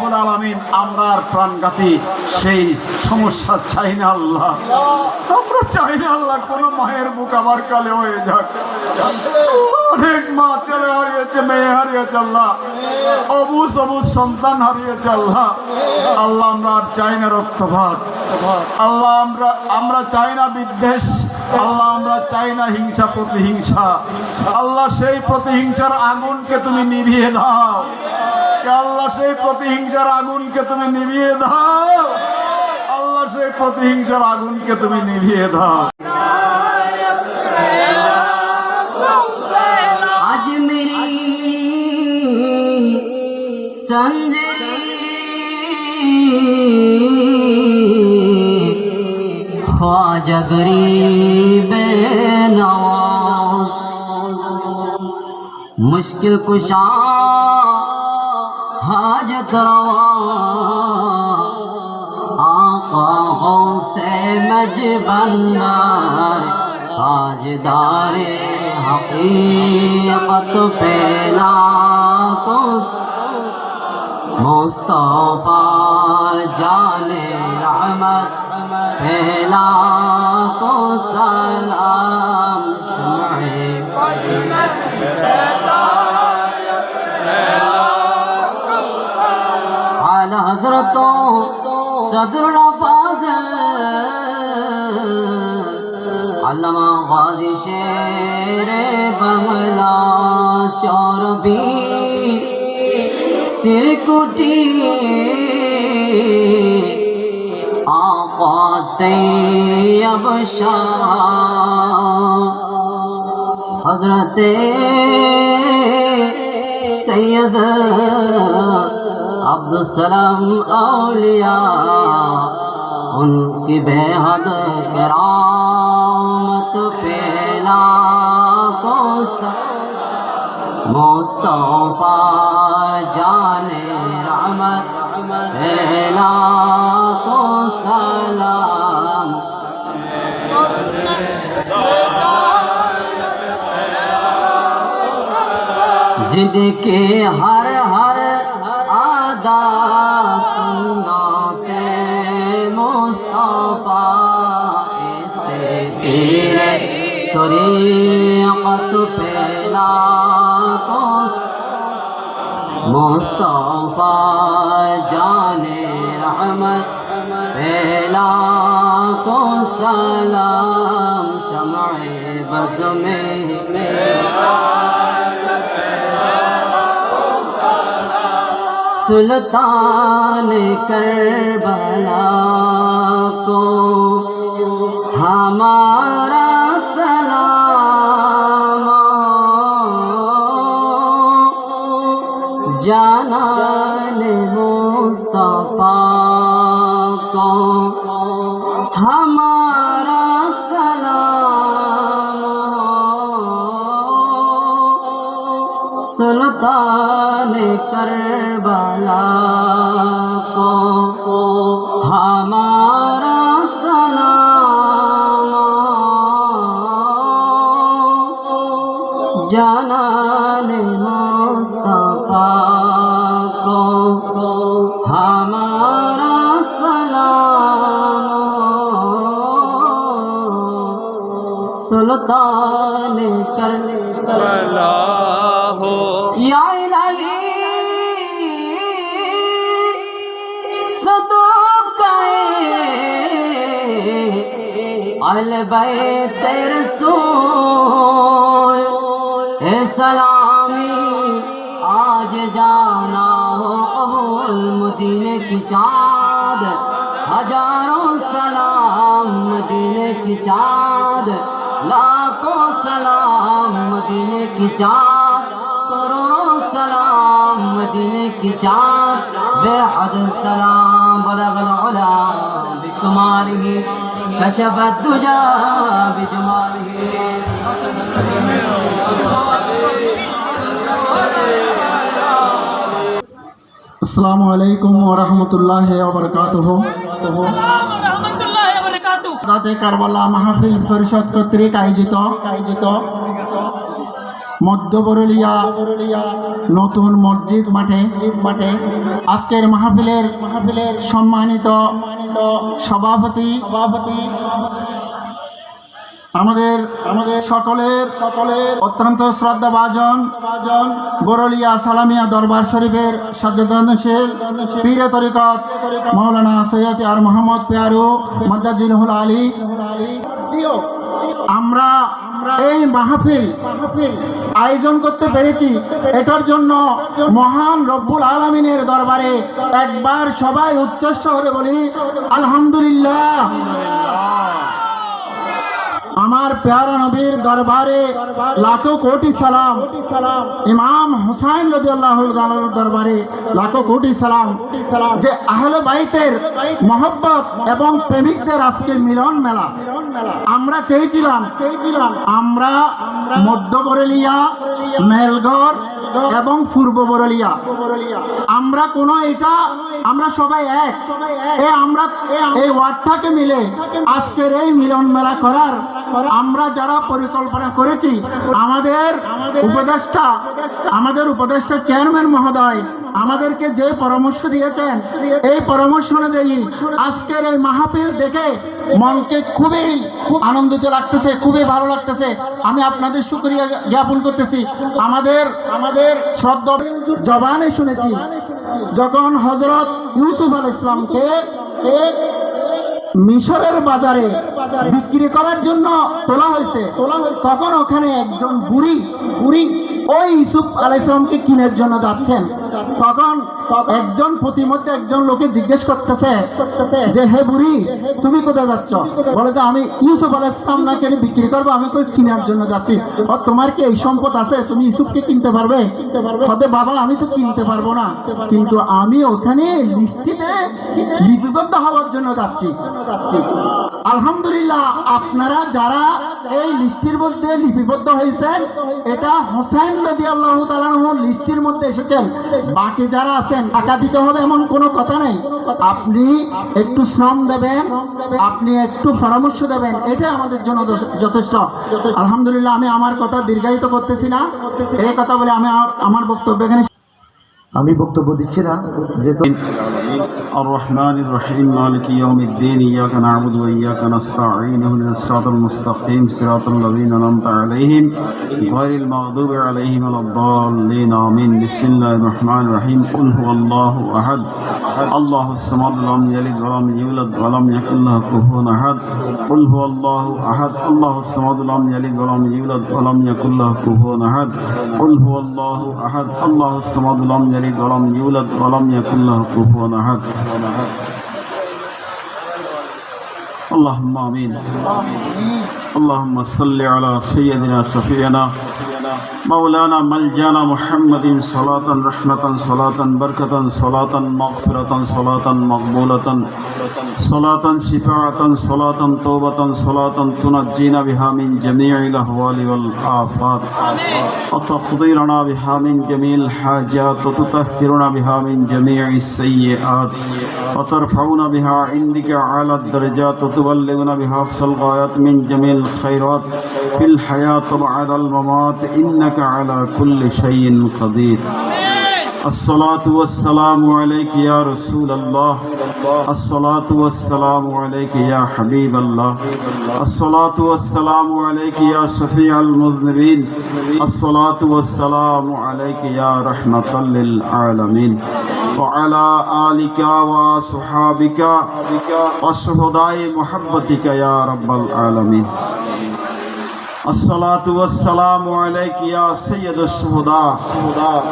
রব্বুল আলামিন আমরা আর প্রাণঘাতী সেই সমস্যা চাই না আল্লাহ। আমরা চাই না আল্লাহ কোনো মায়ের বুক আবার কালে হয়ে যাক। অনেক মা ছেলে হারিয়েছে, মেয়ে হারিয়েছে আল্লাহ, অবুজ অবুজ সন্তান হারিয়েছে আল্লাহ। আল্লাহ আমরা আর চাই না রক্তপাত আল্লাহ, আমরা চাই না বিদ্বেষ আল্লাহ, আমরা চাই না হিংসা প্রতিহিংসা আল্লাহ। সেই প্রতিহিংসার আগুনকে তুমি নিভিয়ে দাও আল্লাহ, সেই প্রতিহিংসার আগুনকে তুমি নিভিয়ে দাও আল্লাহ, সেই প্রতিহিংসার আগুনকে তুমি নিভিয়ে দাও। আজ মেরি সঞ্জরি ख्वाजा गरीब नवाज, मुश्किल कुशा हाजत रवा, आका गौसे मजबंदर, ताजदारे हकीकत पेला कुस, मुस्तफा जाने रहमत पेला को सलाम, शम्ए आला हज़रतों सदरुल फाज़िल अल्लामा गाज़ी शेरे बंगला चौरबी सिरकुटी आका तैयब शाह, हज़रत सैयद अब्दुस्सलाम औलिया, उनकी बेहद करामत पेला को मुस्तफा जाने रहमत पेला को सलाम। जिनके हर हर आदा सुन्नते मुस्तफा, ऐसे पीर तरीक़त पेला को मुस्तफा जाने रहमत पेला को सलाम, शम्ए बज़ में सुल्तान करबला को हमारा सलाम, जानान मुस्तफा को हमारा सलाम, सुल्तान करबला को हमारा सलाम, जानान मुस्तफा को हमारा सलाम, सुल्तान करबला हो। या इलाही सदक़े अहले बैत रसूल, ए सलामी आज जाना हो कबूल, मदीने की चाँद हजारों सलाम, मदीने की चाँद लाखों सलाम, मदीने की चाँद करोड़ों सलाम, मदीने की चाँद बेहद सलाम। बलगल उला बिकमालिही, कशफत दुजा बिजमालिही। अस्सलामु अलैकुम व रहमतुल्लाहि व बरकातुहू। কারবালা মাহফিল পরিষদ কর্তৃক আয়োজিত মধ্য বরলিয়া নতুন মসজিদ মাঠে আজকের মাহফিলের সম্মানিত সভাপতি আমাদের সকলের অত্যন্ত শ্রদ্ধাভাজন বরলিয়া সালামিয়া দরবার শরীফের সাজ্জাদানশীল পীরে তরিকত মাওলানা সৈয়দ আর মোহাম্মদ পেয়ারু মাদ্দাজিলহুল আলী, আমরা এই মাহফিল আয়োজন করতে পেরেছি, এটার জন্য মহান রব্বুল আলামিনের দরবারে একবার সবাই উচ্চস্বরে বলি আলহামদুলিল্লাহ। আমার প্যারা নবীর দরবারে লাখো কোটি সালাম, ইমাম হুসাইন রাদিয়াল্লাহু তাআলার দরবারে লাখো কোটি সালাম, যে আহলে বাইতের মহব্বত এবং প্রেমিকদের আজকে মিলন মেলা। আমরা চেয়েছিলাম আমরা মধ্য বরলিয়া, মেলগড় এবং পূর্ব বরলিয়া, আমরা আমরা সবাই এক, আমরা এই ওয়ার্ডটাকে মিলে আজকের এই মিলন মেলা করার আমরা যারা পরিকল্পনা করেছি, আমাদের উপদেষ্টা চেয়ারম্যান মহোদয় আমাদেরকে যে পরামর্শ দিয়েছেন, এই পরামর্শ অনুযায়ী আজকের এই মাহফিল দেখে মনকে খুবই আনন্দিত লাগতেছে, খুবই ভালো লাগতেছে। আমি আপনাদের শুকরিয়া জ্ঞাপন করতেছি। আমাদের শ্রদ্ধা জবানে শুনেছি যখন হযরত ইউসুফ আলাইহিস সালামকে মিশরের বাজারে বিক্রি করার জন্য তোলা হয়েছে, তখন ওখানে একজন বুড়ি ওই ইউসুফ আলাইহিস সালামকে কিনার জন্য যাচ্ছেন। তখন প্রতিমধ্যে একজন লোকে জিজ্ঞেস করতেছে যে হে বুড়ি, তুমি কোথায় যাচ্ছ? বলে যে আমি ইউসুফ আলাইহিস সালাম না কেন বিক্রি করবো, আমি কেনার জন্য যাচ্ছি। তোমার কি এই সম্পদ আছে, তুমি ইউসুফকে কিনতে পারবে? হতে বাবা, আমি তো কিনতে পারবো না, কিন্তু আমি ওখানে লিস্টিতে লিপিবদ্ধ হওয়ার জন্য যাচ্ছি। আলহামদুলিল্লাহ, আপনারা যারা এই লিস্টির মধ্যে লিপিবদ্ধ হয়েছেন, এটা হোসেন রাদিয়াল্লাহু তাআলা আনহুর লিস্টির মধ্যে এসেছেন। বাকি যারা আছেন টাকা দিতে হবে এমন কোনো কথা নেই, আপনি একটু শ্রম দেবেন, আপনি একটু পরামর্শ দেবেন, এটা আমাদের জন্য যথেষ্ট। আলহামদুলিল্লাহ, আমি আমার কথা দীর্ঘায়িত করতেছি না, এই কথা বলে আমি আমার বক্তব্য এখানে আমি বক্তব্য দিচ্ছি না, যেহেতু الرحمن الرحيم مالك يوم الدين إياك نعبد وإياك نستعين اهدنا الصراط المستقيم صراط الذين أنعمت عليهم غير المغضوب عليهم ولا الضالين آمين بسم الله الرحمن الرحيم قل هو الله أحد الله الصمد لم يلد ولم يولد ولم يكن له كفوا أحد قل هو الله أحد الله الصمد لم يلد ولم يولد ولم يكن له كفوا أحد قل هو الله أحد الله الصمد لم يلد ولم يولد ولم يكن له كفوا أحد اللهم آمين اللهم صل على سيدنا شفيعنا مولانا ملجانا محمد صلاة رحمة صلاة بركة صلاة مغفرة صلاة مقبولة صلاة شفاعة صلاة توبة صلاة تنجينا بها من جميع الأهوال والآفات وتقضي لنا بها من جميع الحاجات وتطهرنا بها من جميع السيئات وترفعنا بها عندك على الدرجات وتبلغنا بها أقصى الغايات من جميع الخيرات في الحياة وبعد الممات إنك على كل شيء قدير الصلاة والسلام عليك يا رسول الله الصلاة والسلام عليك يا حبيب الله الصلاة والسلام عليك يا شفيع المذنبين الصلاة والسلام عليك يا رحمة للعالمين وعلى آلك وصحابك وشهداء محبتك يا رب العالمين الصلاة والسلام عليك يا سيد الشهداء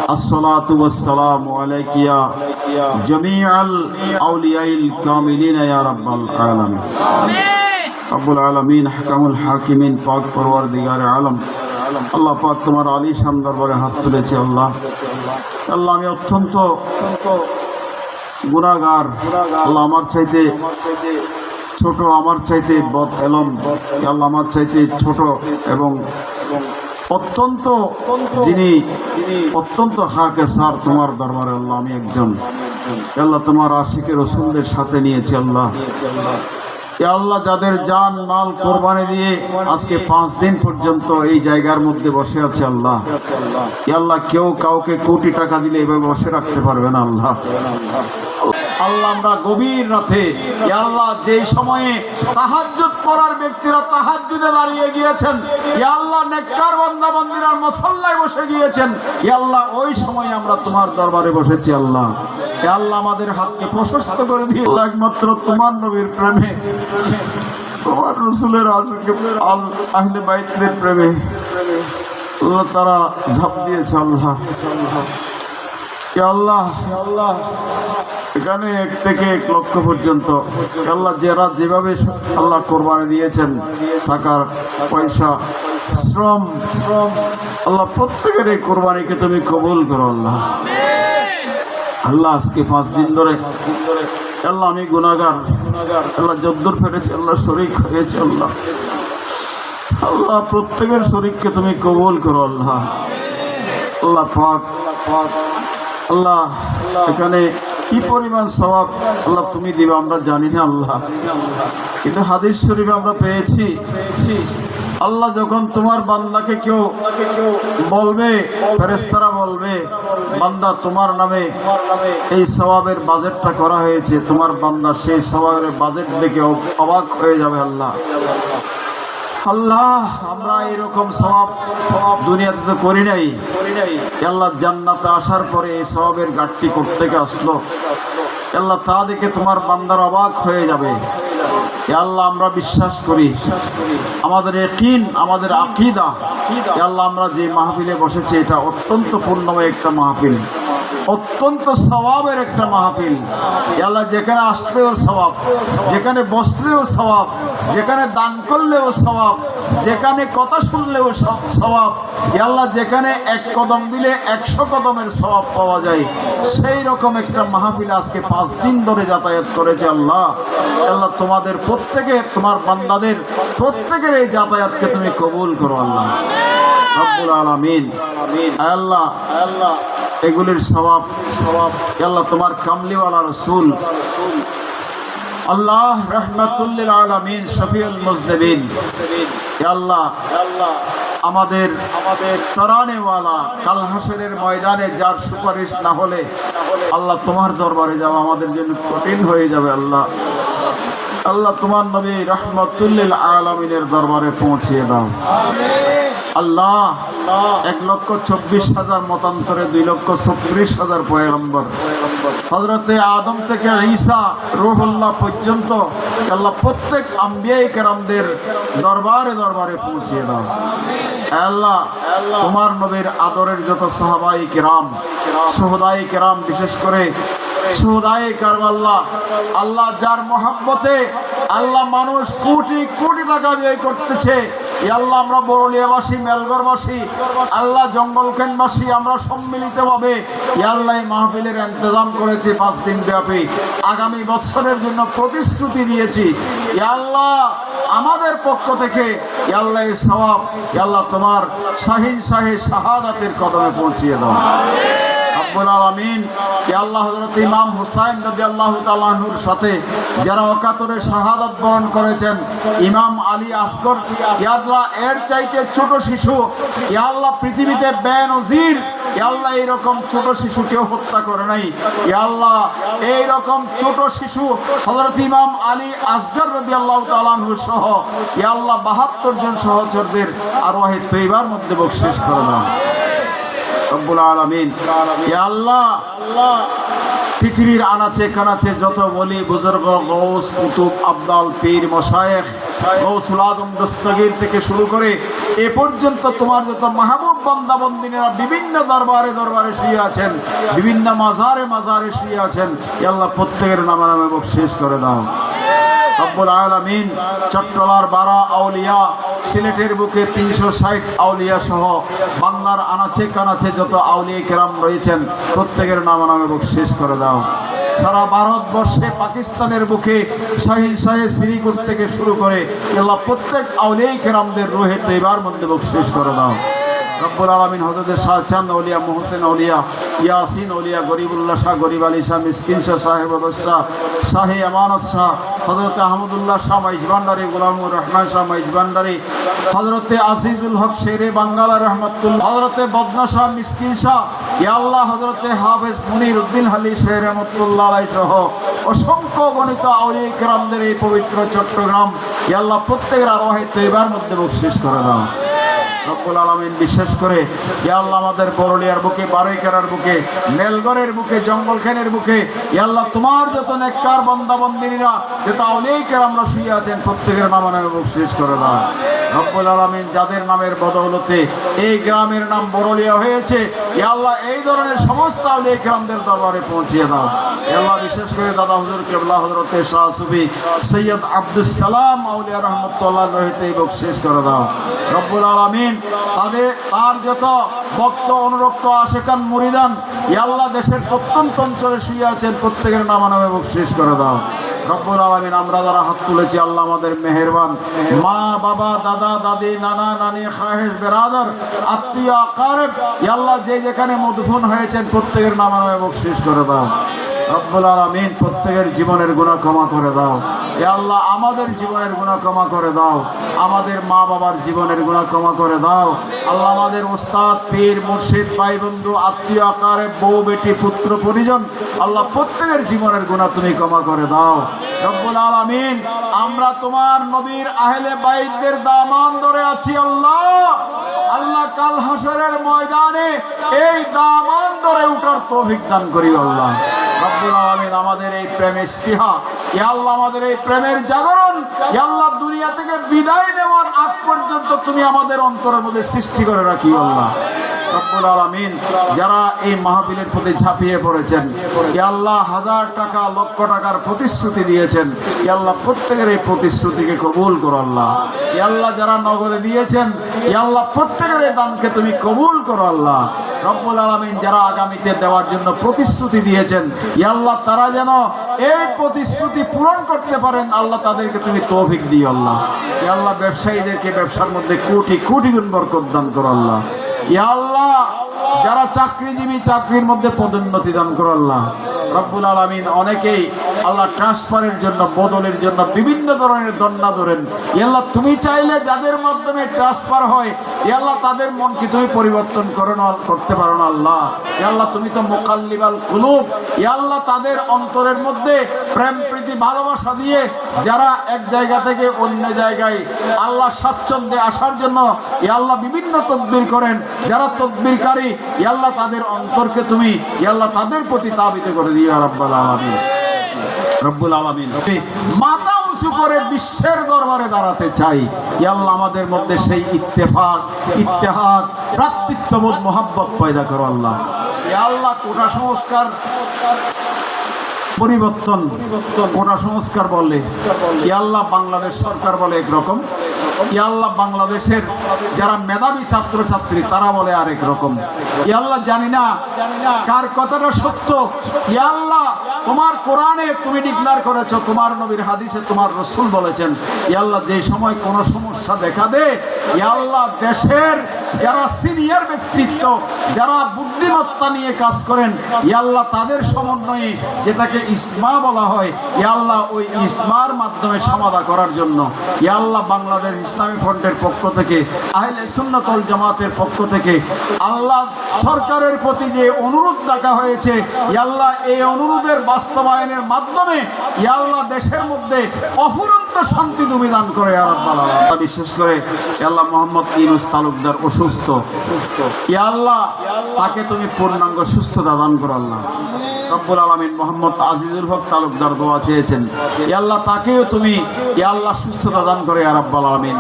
الصلاة والسلام عليك يا جميع الأولياء الكاملين يا رب العالمين رب العالمين حكم الحاكمين پاک پروردگار عالم আল্লাহ পাক তোমার আলিশান দরবারে হাত তুলেছি। আল্লাহ আমি অত্যন্ত গুনাহগার। আল্লাহ আমার চাইতে ছোট, আমার চাইতে বদ এলম, আল্লাহ আমার চাইতে ছোট এবং অত্যন্ত অত্যন্ত হাকে সার তোমার দরবারে আল্লাহ আমি একজন। আল্লাহ তোমার আশিকের রসুলদের সাথে নিয়েছি। আল্লাহ এ আল্লাহ যাদের জান মাল কোরবানি দিয়ে আজকে 5 দিন পর্যন্ত এই জায়গার মধ্যে বসে আছে আল্লাহ, এ আল্লাহ কেউ কাউকে কোটি টাকা দিলে এভাবে বসে রাখতে পারবে না আল্লাহ। আল্লাহ আমরা গভীর রাতে এ আল্লাহ যেই সময়ে তাহাজ্জুদ পড়ার ব্যক্তিরা তাহাজ্জুদে দাঁড়িয়ে গিয়েছেন, এ আল্লাহ নেককার বান্দা বান্দীরা মুসাল্লায় বসে গিয়েছেন, এ আল্লাহ ওই সময় আমরা তোমার দরবারে বসেছি আল্লাহ। এ আল্লাহ আমাদের হাতকে প্রশস্ত করে দিয়ে একমাত্র তোমার নবীর প্রেমে, তোমার রাসূলের আশিকে আহলে বাইতের প্রেমে আল্লাহ তারা ঝাঁপ দিয়েছে আল্লাহ। এ আল্লাহ এখানে 1 থেকে 1 লক্ষ পর্যন্ত আল্লাহ যারা যেভাবে আল্লাহ কোরবানি দিয়েছেন, টাকা পয়সা শ্রম আল্লাহ প্রত্যেকের এই কোরবানিকে তুমি কবুল করো আল্লাহ। আল্লাহ আজকে 5 দিন ধরে আল্লাহ আমি গুনাহগার আল্লাহ যদ্দুর ফেরেছি আল্লাহ শরীক হয়েছে আল্লাহ। আল্লাহ প্রত্যেকের শরীককে তুমি কবুল করো আল্লাহ। আল্লাহ পাক আল্লাহ এখানে কি পরিমাণ সওয়াব আল্লাহ তুমি দিবে আমরা জানি না আল্লাহ, কিন্তু হাদিস শরীফে আমরা পেয়েছি আল্লাহ যখন তোমার বান্দাকে কেউ বলবে, ফেরেশতারা বলবে বান্দা তোমার নামে এই সওয়াবের বাজেটটা করা হয়েছে, তোমার বান্দা সেই সওয়াবের বাজেট দেখে অবাক হয়ে যাবে আল্লাহ। আল্লাহ আমরা এরকম সওয়াব দুনিয়াতে তো করি নাই, আল্লাহ জান্নাতে আসার পরে এই সওয়াবের ঘাটতি করতে আসলো আল্লাহ, তা দেখে তোমার বান্দার অবাক হয়ে যাবে। আল্লাহ আমরা বিশ্বাস করি, আমাদের ইয়াকিন আমাদের আকীদা আল্লাহ আমরা যে মাহফিলে বসেছি এটা অত্যন্ত পূর্ণময় একটা মাহফিল, অত্যন্ত সওয়াবের একটা মাহফিল। আল্লাহ যেখানে আসলেও সওয়াব, যেখানে বসলেও সওয়াব, যেখানে দান করলেও সওয়াব, যেখানে কথা শুনলেও সওয়াব। আল্লাহ যেখানে 1 কদম দিলে 100 কদমের সওয়াব পাওয়া যায়, সেই রকম একটা মাহফিল আজকে 5 দিন ধরে যাতায়াত করেছে আল্লাহ। আল্লাহ তোমাদের প্রত্যেকে, তোমার বান্দাদের প্রত্যেকের এই যাতায়াতকে তুমি কবুল করো আল্লাহ রব্বুল আলামিন। আল্লাহ এগুলির সওয়াব আল্লাহ তোমার কামলিওয়ালা রাসূল আল্লাহ রাহমাতুল আলামিন শফিউল মুজনিবিন আল্লাহ আমাদের তরানেওয়ালা কাল হাসরের ময়দানে যার সুপারিশ না হলে আল্লাহ তোমার দরবারে যাওয়া আমাদের জন্য কঠিন হয়ে যাবে আল্লাহ। আল্লাহ তোমার নবী রাহমাতুল আলামিনের দরবারে পৌঁছিয়ে দাও আল্লাহ। 1,24,000 মতান্তরে 2,36,000 পয়গম্বর, হযরতে আদম থেকে ঈসা রূহুল্লাহ পর্যন্ত আল্লাহ প্রত্যেক আম্বিয়ায়ে কেরামদের দরবারে দরবারে পৌঁছিয়ে দাও আল্লাহ। তোমার নবীর আদরের যত সাহাবায়ে কেরাম, শুহাদায়ে কেরাম, বিশেষ করে শুহাদায়ে কারবাল্লাহ আল্লাহ যার মহব্বতে আল্লাহ মানুষ কোটি কোটি টাকা ব্যয় করতেছে, আল্লাহ আমরা বড়লিয়াবাসী, মেলগড়বাসী, আল্লাহ জঙ্গলকেনবাসী আমরা সম্মিলিতভাবে আল্লাহ মাহফিলের ইন্তজাম করেছি 5 দিন ব্যাপী। আগামী বছরের জন্য প্রতিশ্রুতি দিয়েছি আল্লাহ আমাদের পক্ষ থেকে আল্লাহ এই সওয়াব আল্লাহ তোমার শাহিন শাহে শাহাদাতের কদমে পৌঁছিয়ে দাও রব্বুল আলামিন। আল্লাহ হযরত ইমাম হুসাইন রাদিয়াল্লাহু তাআলা আনহুর সাথে যারা অকাতরে শাহাদাত বরণ করেছেন, ইমাম আলী আসগর, আল্লাহ এর চাইতে ছোট শিশু আল্লাহ পৃথিবীতে বেনজির আল্লাহ এইরকম ছোট শিশু কেউ হত্যা করে নাই আল্লাহ। এইরকম ছোট শিশু হযরত ইমাম আলী আসগর রাদিয়াল্লাহু তাআলা আনহু সহ আল্লাহ 72 জন সহচরদের আরওয়াহে তৈয়বার মধ্যে বখশিশ করে দাও রব্বুল আলামিন। ইয়া আল্লাহ পৃথিবীর আনাচে কানাচে যত ওলি বুজুর্গ, গৌস, কুতুব, আবদাল, পীর, মশায়েখ, গৌসুল আজম দস্তগীর থেকে শুরু করে এ পর্যন্ত তোমার যত মাহবুব বান্দা বান্দিনেরা বিভিন্ন দরবারে দরবারে শুয়ে আছেন, বিভিন্ন মাজারে মাজারে শুয়ে আছেন, আল্লাহ প্রত্যেকের নামে নামে বখশিশ করে দাও রব্বুল আলামিন। চট্টলার 12 আউলিয়া, সিলেটের বুকে 360 আউলিয়া সহ বাংলার আনাচে কানাচে যত আউলিয়া কেরাম রয়েছেন প্রত্যেকের নামে নামে বখশিশ করে দাও। সারা ভারতবর্ষে পাকিস্তানের বুকে শাহিন শাহে শ্রীকুট থেকে শুরু করে আল্লাহ প্রত্যেক আউলিয়া কেরামদের রূহে তৈয়বার মধ্যে বখশিশ করে দাও রব্বুল আলামিন। হযরত শাহ চাঁদ আউলিয়া, মোহসেন আউলিয়া, ইয়াসিন ওলিয়া গরিবুল্লাহ শাহ, গরিব আলী শাহ, মিসকিন শাহ, সাহেব শাহ, শাহে আমানত শাহ, হযরতে আহমদুল্লাহ শাহ মাইজ ভান্ডারী, গোলামুর রহমান শাহ মাইজ ভান্ডারী, হযরতে আজিজুল হক শেরে বাঙ্গালা রহমতুল্লাহ, হযরতে বদনা শাহ মিসকিন শাহ, ইয়া আল্লাহ হযরতে হাফেজ মুনির উদ্দিন আলী শাহ রহমতুল্লাহ আলাইহি সহ অসংখ্য গণিত আউলিয়া কিরামদের এই পবিত্র চট্টগ্রাম, ইয়া আল্লাহ প্রত্যেকের আরওয়াহে তৈবার মধ্যে বকশিশ করে দাও রব্বুল আলামিন। বিশেষ করে ইয়া আল্লাহ আমাদের বরলিয়ার বুকে, বারৈকেরার বুকে, মেলগড়ের বুকে, জঙ্গলখানের বুকে, ইয়া আল্লাহ তোমার যত নেককার বান্দা বান্দিরা, যত আউলিয়া কিরামরা শুয়ে আছেন, প্রত্যেকের নামে নামে বকশিশ করে দাও রব্বুল আলামিন। যাদের নামের বদৌলতে এই গ্রামের নাম বরলিয়া হয়েছে, ইয়া আল্লাহ এই ধরনের সমস্ত আউলিয়া কিরামদের দরবারে পৌঁছিয়ে দাও ইয়া আল্লাহ। বিশেষ করে দাদা হুজুর কেবলা হযরতে শাহ সুফি সৈয়দ আব্দুস সালাম আউলিয়া রহমতুল্লাহ রহিতে বকশিশ করে দাও রব্বুল আলামিন। তার যত ভক্ত অনুরক্ত আশেকান মুরিদান, ইয়া আল্লাহ দেশের প্রত্যন্ত অঞ্চলে শুয়ে আছেন, প্রত্যেকের নামে নামে বকশিশ করে দাও রব্বুল আলামিন। আমরা যারা হাত তুলেছি আল্লাহ আমাদের মেহেরবান, মা বাবা দাদা দাদি নানা নানি খাহেশ বেরাদার আত্মীয় আকারেব, ইয়া আল্লাহ যে যেখানে মদফুন হয়েছেন, প্রত্যেকের নামে নামে বকশিশ করে দাও রব্বুল আলামিন। প্রত্যেকের জীবনের গুনাহ ক্ষমা করে দাও ইয়া আল্লাহ। আমাদের জীবনের গুনাহ ক্ষমা করে দাও, আমাদের মা বাবার জীবনের গুনাহ ক্ষমা করে দাও আল্লাহ। আমাদের ওস্তাদ পীর মুর্শিদ ভাই বন্ধু আত্মীয় আকারে বউ বেটি পুত্র পরিজন, আল্লাহ প্রত্যেকের জীবনের গুনাহ তুমি ক্ষমা করে দাও রব্বুল আলামিন। আমরা তোমার নবীর আহলে বাইতদের দামান ধরে আছি আল্লাহ। আল্লাহ কাল হাসরের ময়দানে এই দামান ধরে উঠার তৌফিক দান করি আল্লাহ রব্বুল আলামিন। আমাদের এই প্রেমের স্পৃহা, ইয়া আল্লাহ আমাদের এই প্রেমের জাগরণ, ইয়া আল্লাহ দুনিয়া থেকে বিদায় নেওয়ার আগ পর্যন্ত তুমি আমাদের অন্তরের মধ্যে সৃষ্টি করে রাখি আল্লাহ রব্বুল আলামিন। যারা এই মাহফিলের প্রতি ঝাঁপিয়ে পড়েছেন, ইয়া আল্লাহ হাজার টাকা লক্ষ টাকার প্রতিশ্রুতি দিয়েছেন, ইয়া আল্লাহ প্রত্যেকের এই প্রতিশ্রুতিকে কবুল করো আল্লাহ। ইয়া আল্লাহ যারা নগদে দিয়েছেন, ইয়া আল্লাহ প্রত্যেকের এই দানকে তুমি কবুল করো আল্লাহ রব্বুল আলামিন। যারা আগামীতে দেওয়ার জন্য প্রতিশ্রুতি দিয়েছেন, ইয়া আল্লাহ তারা যেন এই প্রতিশ্রুতি পূরণ করতে পারেন, আল্লাহ তাদেরকে তুমি তৌফিক দিও আল্লাহ। ইয়া আল্লাহ ব্যবসায়ীদেরকে ব্যবসার মধ্যে কোটি কোটি গুণ বরকত দান করো আল্লাহ। ইয়া আল্লাহ যারা চাকরিজীবী, চাকরির মধ্যে পদোন্নতি দান করো আল্লাহ রব্বুল আলামিন। অনেকেই আল্লাহ ট্রান্সফারের জন্য, বদলের জন্য বিভিন্ন ধরনের দন্ডা ধরেন, ইয়া আল্লাহ তুমি চাইলে যাদের মাধ্যমে ট্রান্সফার হয়, ইয়া আল্লাহ তাদের মন কি তুমি পরিবর্তন করতে পারো না আল্লাহ। ইয়া আল্লাহ তুমি তো মুকাল্লিবাল কুলুব, ইয়া আল্লাহ তাদের অন্তরের মধ্যে প্রেম প্রীতি ভালোবাসা দিয়ে যারা এক জায়গা থেকে অন্য জায়গায় আল্লাহ স্বাচ্ছন্দ্যে আসার জন্য ইয়া আল্লাহ বিভিন্ন তদবির করেন, যারা তদবিরকারী, ইয়া আল্লাহ তাদের অন্তরকে তুমি ইয়া আল্লাহ তাদের প্রতি তাবিত করে দিও রব্বুল আলামিন রব্বুল আলামিন। মাথা উঁচু করে বিশ্বের দরবারে দাঁড়াতে চাই, ইয়া আল্লাহ আমাদের মধ্যে সেই ইত্তেফাক, ইত্তেহাদ, ভ্রাতৃত্ববোধ, মহব্বত পয়দা করো আল্লাহ। ইয়া আল্লাহ কোটা সংস্কার পরিবর্তন, কোটা সংস্কার বলে, ইয়া আল্লাহ বাংলাদেশ সরকার বলে একরকম, ইয়া আল্লাহ বাংলাদেশের যারা মেধাবী ছাত্র ছাত্রী তারা বলে আরেক রকম। ইয়া আল্লাহ জানি না কার কথাটা সত্য। ইয়া আল্লাহ তোমার কোরআনে তুমি ডিক্লেয়ার করেছো, তোমার নবীর হাদিসে তোমার রাসূল বলেছেন, ইয়া আল্লাহ যে সময় কোনো সমস্যা দেখা দেয়, ইয়া আল্লাহ দেশের যারা সিনিয়র ব্যক্তিত্ব, যারা বুদ্ধিমত্তা নিয়ে কাজ করেন, ইয়া আল্লাহ তাদের সমন্বয়ে যেটাকে ইসমা বলা হয়, ইয়া আল্লাহ ওই ইসমার মাধ্যমে সমাধান করার জন্য ইয়া আল্লাহ বাংলাদেশ ইসলামী ফ্রন্টের পক্ষ থেকে, আহলে সুন্নাত ওয়াল জামাতের পক্ষ থেকে আল্লাহ সরকারের প্রতি যে অনুরোধ রাখা হয়েছে, ইয়া আল্লাহ এই অনুরোধের বাস্তবায়নের মাধ্যমে ইয়া আল্লাহ দেশের মধ্যে অফুরন্ত শান্তি তুমি দান করে ইয়া রাব্বাল আলামিন। বিশেষ করে ইয়া আল্লাহ মোহাম্মদ ইউনূস তালুকদার অসুস্থ, ইয়া আল্লাহ তাকে তুমি পূর্ণাঙ্গ সুস্থতা দান করো আল্লাহ রব্বুল আলামিন। মোহাম্মদ আজিজুল হক তালুকদার দোয়া চেয়েছেন, ইয়া আল্লাহ তাকেও তুমি ইয়া আল্লাহ সুস্থতা দান করে ইয়া রাব্বাল আলামিন।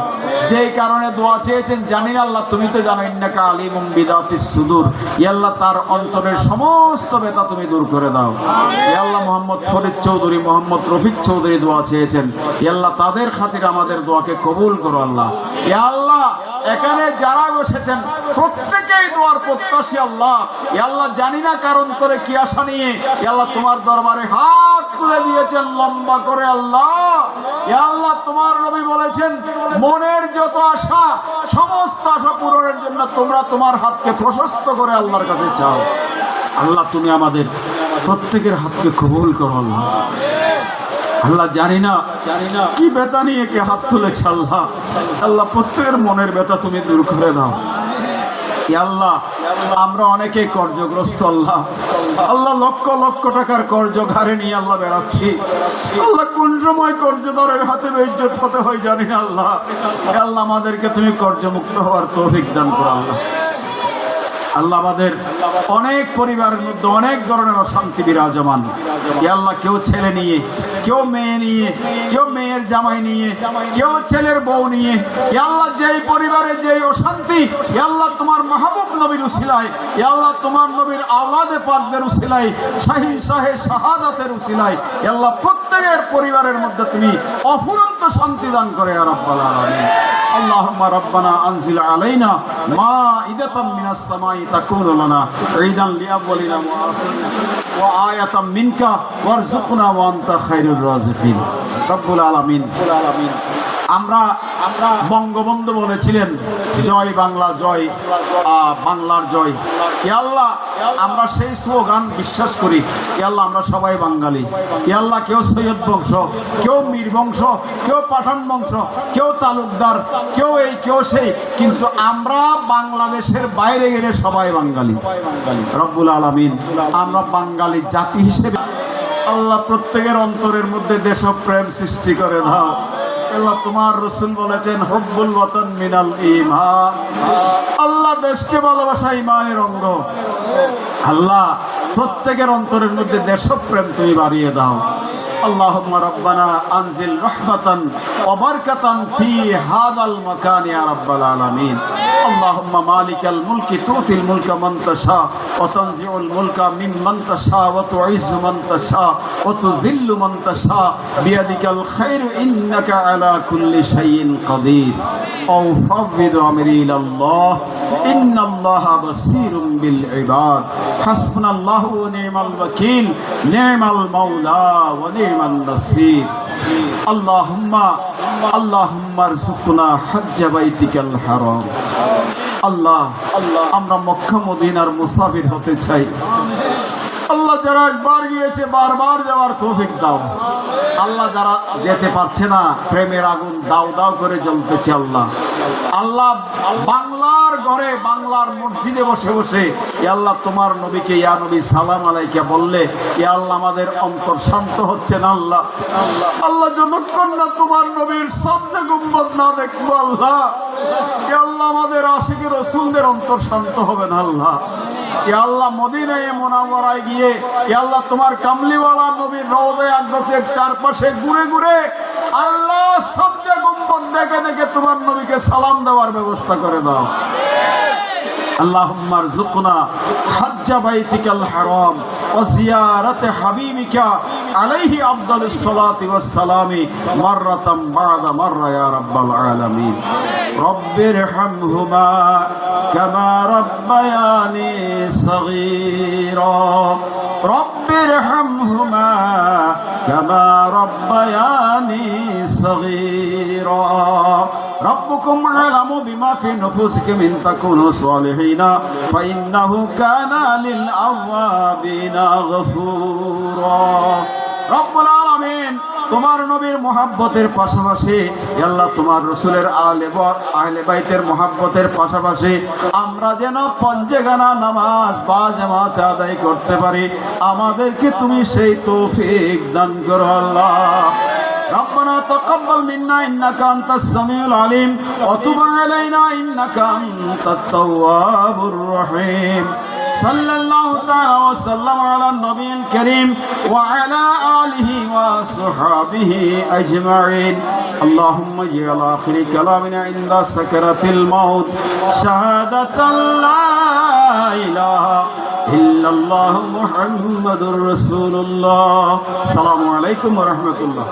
যেই কারণে দোয়া চেয়েছেন জানি না আল্লাহ তুমি তো জানো, ইন্নাকা আলিমুম বিদাতিস সুদূর, ইয়া আল্লাহ তার অন্তরের সমস্ত ব্যথা তুমি দূর করে দাও ইয়া আল্লাহ। মোহাম্মদ ফরিদ চৌধুরী, মোহাম্মদ রফিক চৌধুরী দোয়া চেয়েছেন, ইয়া আল্লাহ তাদের খাতিরে আমাদের দোয়াকে কবুল করো আল্লাহ। ইয়া আল্লাহ এখানে যারা বসেছেন প্রত্যেকেই দোয়ার প্রত্যাশী আল্লাহ। ইয়া আল্লাহ জানি না কারণ করে কি আশা নিয়ে ইয়া আল্লাহ তোমার দরবারে হাত তুলে দিয়েছেন লম্বা করে আল্লাহ। ইয়া আল্লাহ তোমার নবী বলেছেন মনের যত আশা, সমস্ত আশা পূরণের জন্য তোমরা তোমার হাতকে প্রশস্ত করে আল্লাহর কাছে চাও। আল্লাহ তুমি আমাদের প্রত্যেকের হাতকে কবুল করো আল্লাহ। আল্লাহ জানি না কি ব্যথা নিয়ে কে হাত তুলেছে আল্লাহ। আল্লাহ প্রত্যেকের মনের ব্যথা তুমি দূর করে দাও। ইয়া আল্লাহ আমরা অনেকে কর্জগ্রস্ত আল্লাহ। আল্লাহ লক্ষ লক্ষ টাকার কর্জ ঘাড়ে নিয়ে আল্লাহ বেড়াচ্ছি আল্লাহ। কোন সময় কর্জদারের হাতে বেইজ্জত হতে হয় জানি না আল্লাহ। ইয়া আল্লাহ আমাদেরকে তুমি কর্জমুক্ত হওয়ার তৌফিক দান করো আল্লাহ। আল্লাহ আমাদের অনেক পরিবারের মধ্যে অনেক ধরনের অশান্তি বিরাজমান। ইয়া আল্লাহ কেউ ছেলে নিয়ে, কেউ মেয়ে নিয়ে, কেউ মেয়ের জামাই নিয়ে, কেউ ছেলের বউ নিয়ে। ইয়া আল্লাহ যেই পরিবারে যেই অশান্তি, ইয়া আল্লাহ তোমার মাহবুব নবীর উসিলায়, ইয়া আল্লাহ তোমার নবীর আওলাদে পাকদের উসিলায়, শাহীন শাহে শাহাদাতের উসিলায় ইয়া আল্লাহ প্রত্যেকের পরিবারের মধ্যে তুমি অফুরন্ত শান্তি দান করে ইয়া রাব্বাল আলামিন। আল্লাহুম্মা রাব্বানা আনজিল আলাইনা মাইদাতাম মিনাস সামাই তাকুনু লানা ঈদান লিআওয়ালিনা ওয়া আখিরিনা ওয়া আয়াতাম মিনকা ওয়ারযুকনা ওয়া আনতা খায়রুর রাযিকিন। রব্বুল আলামিন আমরা বঙ্গবন্ধু বলেছিলেন জয় বাংলা, জয় বাংলার জয়। ইয়া আল্লাহ আমরা সেই স্লোগান বিশ্বাস করি। ইয়া আল্লাহ আমরা সবাই বাঙালি। ইয়া আল্লাহ কেউ সৈয়দ বংশ, কেউ মীর বংশ, কেউ পাঠান বংশ, কেউ তালুকদার, কেউ এই কেউ সেই, কিন্তু আমরা বাংলাদেশের বাইরে গেলে সবাই বাঙালি। রব্বুল আলামিন আমরা বাঙালি জাতি হিসেবে আল্লাহ প্রত্যেকের অন্তরের মধ্যে দেশপ্রেম সৃষ্টি করে দাও। আল্লাহ তোমার রাসূল বলেছেন হুব্বুল ওয়াতান মিনাল ঈমান। আল্লাহ দেশকে ভালোবাসা ঈমানের অঙ্গ। আল্লাহ প্রত্যেকের অন্তরের মধ্যে দেশপ্রেম তুমি বাড়িয়ে দাও। আল্লাহুম্মা রাব্বানা আনজিল রাহমাতান ওয়া বারাকাতান ফি হাযাল মাকান ইয়া রাব্বাল আলামিন। اللهم مالك الملك تؤتي الملك من تشاء وتنزع الملك ممن تشاء وتعز من تشاء وتذل من تشاء بيدك الخير إنك على كل شيء قدير أو فوض أمري إلى الله إن الله بصير بالعباد حسبنا الله ونعم الوكيل نعم المولى ونعم النصير اللهم ارزقنا حج بيتك الحرام। আল্লাহ আমরা মক্কা মদিনার মুসাফির হতে চাই। আল্লাহ যারা একবার গিয়েছে বারবার যাওয়ার তৌফিক দাও। আল্লাহ যারা যেতে পারছে না প্রেমের আগুন দাও দাও করে জ্বলতেছে আল্লাহ। আল্লাহ বাংলার ঘরে বাংলার মসজিদে বসে বসে ইয়া আল্লাহ তোমার নবীকে ইয়া নবী সালাম আলাইকা বললে ইয়া আল্লাহ আমাদের অন্তর শান্ত হচ্ছে না আল্লাহ। আল্লাহ যতক্ষণ না তোমার নবীর সবচে গুম্বদ না দেখবো আল্লাহ ইয়া আল্লাহ আমাদের আশিকি রাসূলদের অন্তর শান্ত হবে না আল্লাহ। ইয়া আল্লাহ মদিনায়ে মুনাওয়ারায় গিয়ে ইয়া আল্লাহ তোমার কামলিওয়ালা নবীর রওজায়ে আকদাসের চারপাশে ঘুরে ঘুরে আল্লাহ সবচেয়ে গুম্বদ দেখে দেখে তোমার নবীকে সালাম দেওয়ার ব্যবস্থা করে দাও। اللهم ارزقنا حج بيتك الحرام وزيارة حبيبك عليه أفضل الصلاة والسلام مرة بعد مرة يا رب العالمين. رب ارحمهما كما ربياني صغيرا رب ارحمهما كما ربياني صغيرا ربكم أعلم بما في نفوسكم إن تكونوا صالحين فإنه كان للأوابين غفورا. رب العالمين তোমার নবীর মুহাব্বতের পাশাপাশি আল্লাহ তোমার রাসূলের আহলে বাইতের মুহাব্বতের পাশাপাশি আমরা যেন পঞ্জেগানা নামাজ বা জামাতে আদায় করতে পারি আমাদেরকে তুমি সেই তৌফিক দান করো আল্লাহ। ربنا تقبل منا إنك أنت السميع العليم وتب علينا إنك أنت التواب الرحيم. صلى الله تعالى وسلم على النبي الكريم وعلى آله وصحبه أجمعين. اللهم اجعل آخر كلامنا عند سكرة الموت شهادة لا إله إلا الله محمد رسول الله. السلام عليكم ورحمة الله.